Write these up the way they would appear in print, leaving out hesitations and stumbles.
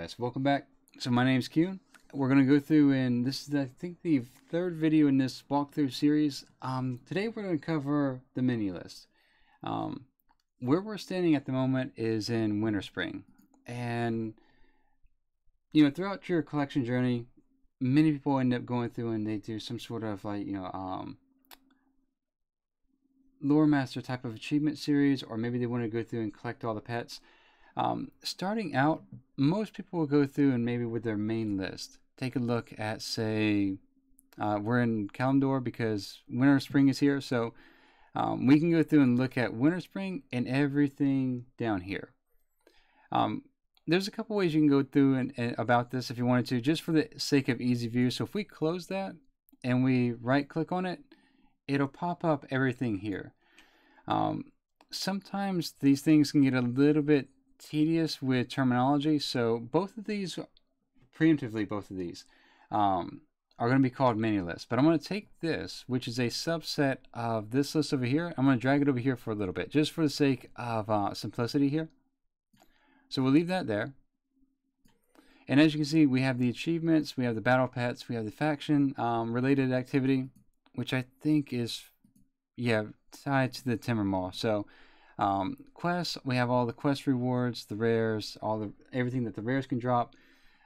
guys, welcome back. So my name's Q. We're gonna go through, and this is I think the third video in this walkthrough series. Today we're gonna cover the mini list. Where we're standing at the moment is in winter spring, and throughout your collection journey, many people end up going through and they do some sort of lore master type of achievement series, or maybe they want to go through and collect all the pets. Starting out, most people will go through and maybe with their main list take a look at, say, we're in Kalimdor because winter spring is here, so we can go through and look at winter spring and everything down here. There's a couple ways you can go through and about this if you wanted to, just for the sake of easy view. So if we close that and we right click on it, it'll pop up everything here. Sometimes these things can get a little bit tedious with terminology, so both of these preemptively are going to be called MiniList, but I'm going to take this, which is a subset of this list over here. I'm going to drag it over here for a little bit just for the sake of simplicity here. So we'll leave that there, and as you can see, we have the achievements, we have the battle pets, we have the faction related activity, which I think is tied to the Timber Mall. So quests, we have all the quest rewards, the rares, everything that the rares can drop.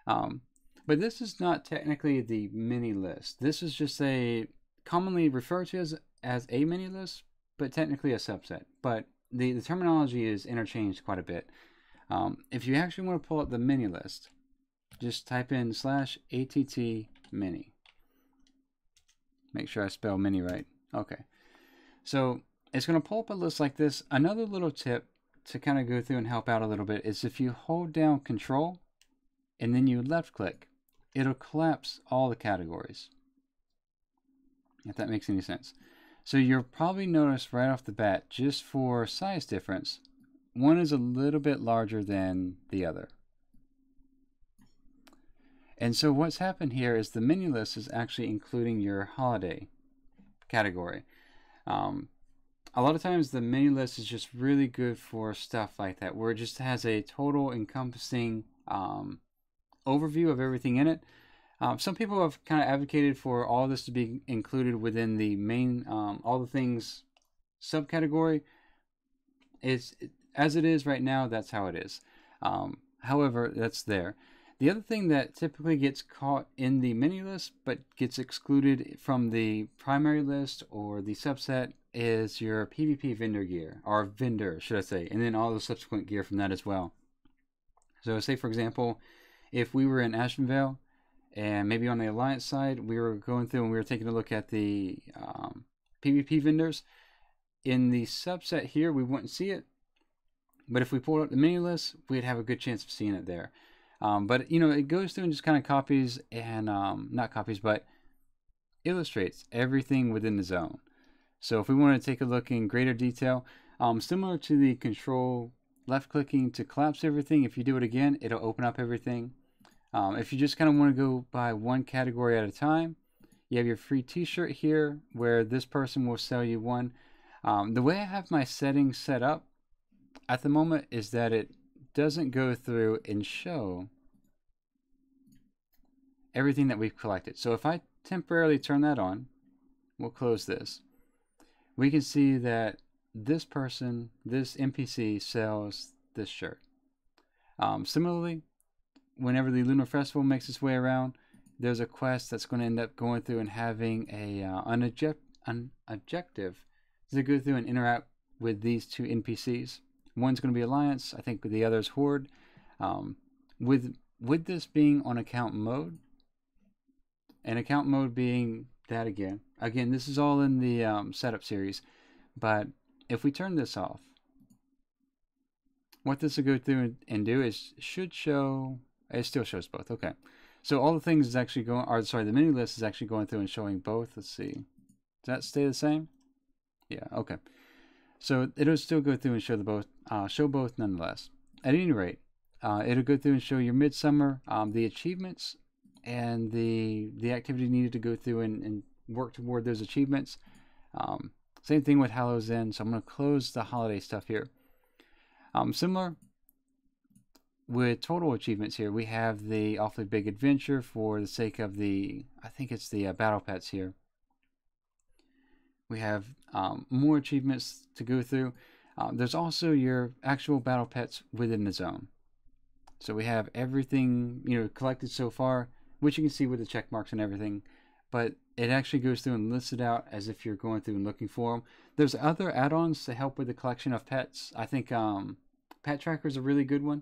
But this is not technically the mini list. This is just a commonly referred to as a mini list, but technically a subset. But the terminology is interchanged quite a bit. If you actually want to pull up the mini list, just type in /att-mini. Make sure I spell mini right. Okay. So it's going to pull up a list like this. Another little tip to kind of go through and help out a little bit is if you hold down Control and then you left click, it'll collapse all the categories, if that makes any sense. So you'll probably notice right off the bat, just for size difference, one is a little bit larger than the other. And so what's happened here is the mini list is actually including your holiday category. A lot of times the mini list is just really good for stuff like that, where it just has a total encompassing overview of everything in it. Some people have kind of advocated for all this to be included within the main all the things subcategory. As it is right now, that's how it is. However, that's there. The other thing that typically gets caught in the mini list but gets excluded from the primary list or the subset is your PvP vendor gear, or vendor should I say, and then all the subsequent gear from that as well. So say for example, if we were in Ashenvale and maybe on the Alliance side we were going through and we were taking a look at the PvP vendors, in the subset here we wouldn't see it, but if we pulled up the mini list we'd have a good chance of seeing it there. But it goes through and just kind of copies and not copies but illustrates everything within the zone. So if we want to take a look in greater detail, similar to the Control left clicking to collapse everything, if you do it again it'll open up everything. If you just kind of want to go by one category at a time, you have your free t-shirt here where this person will sell you one. The way I have my settings set up at the moment is that it doesn't go through and show everything that we've collected. So if I temporarily turn that on, we'll close this, we can see that this person, this NPC, sells this shirt. Similarly, whenever the Lunar Festival makes its way around, there's a quest that's going to end up going through and having an objective to go through and interact with these two NPCs. One's going to be Alliance, I think the other is Horde. With this being on account mode, and account mode being that again, this is all in the setup series, but if we turn this off, what this will go through and do is should show, it still shows both. Okay, so all the things is actually going, or sorry, the mini list is actually going through and showing both. Let's see, does that stay the same? Yeah, okay. So it'll still go through and show both nonetheless. At any rate, it'll go through and show your midsummer, the achievements, and the activity needed to go through and work toward those achievements. Same thing with Hallows End. So I'm going to close the holiday stuff here. Similar, with total achievements here, we have the Awfully Big Adventure for the sake of the, I think it's the battle pets here. We have more achievements to go through. There's also your actual battle pets within the zone. So we have everything, you know, collected so far, which you can see with the check marks and everything, but it actually goes through and lists it out as if you're going through and looking for them. There's other add-ons to help with the collection of pets. I think Pet Tracker is a really good one.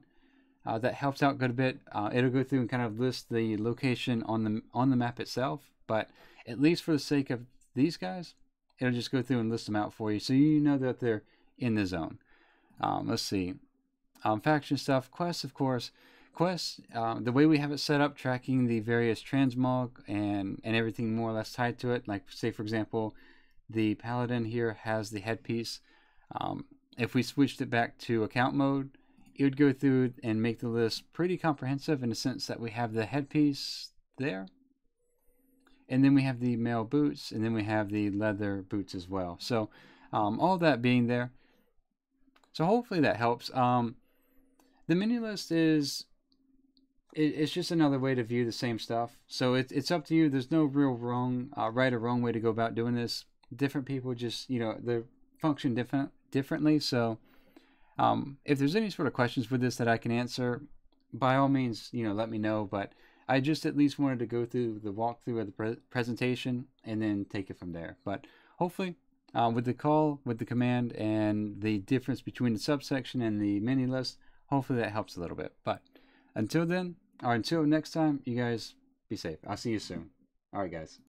That helps out good a bit. It'll go through and kind of list the location on the map itself, but at least for the sake of these guys, it'll just go through and list them out for you, so you know that they're in the zone. Let's see. Faction stuff, quests, of course. Quests, the way we have it set up, tracking the various transmog and everything more or less tied to it. Like, say for example, the paladin here has the headpiece. If we switched it back to account mode, it would go through and make the list pretty comprehensive in the sense that we have the headpiece there, and then we have the male boots, and then we have the leather boots as well. So all that being there. So hopefully that helps. The mini list it's just another way to view the same stuff. So it's up to you. There's no real right or wrong way to go about doing this. Different people just, you know, they function differently. So if there's any sort of questions with this that I can answer, by all means, you know, let me know. But I just at least wanted to go through the walkthrough of the presentation and then take it from there. But hopefully, with the call, with the command, and the difference between the subsection and the mini list, hopefully that helps a little bit. But until then, or until next time, you guys be safe. I'll see you soon. All right, guys.